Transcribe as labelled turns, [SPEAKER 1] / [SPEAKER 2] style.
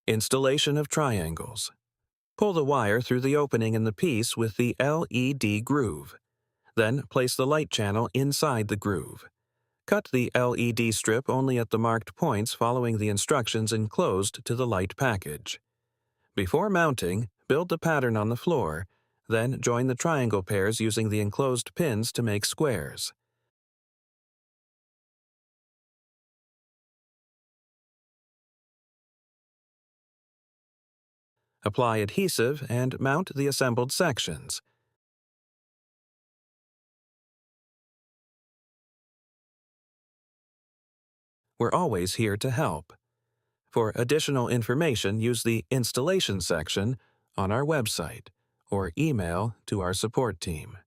[SPEAKER 1] Installation of triangles. Pull the wire through the opening in the piece with the LED groove. Then place the light channel inside the groove. Cut the LED strip only at the marked points following the instructions enclosed to the light package. Before mounting, build the pattern on the floor, then join the triangle pairs using the enclosed pins to make squares. Apply adhesive and mount the assembled sections. We're always here to help. For additional information, use the Installation section on our website or email to our support team.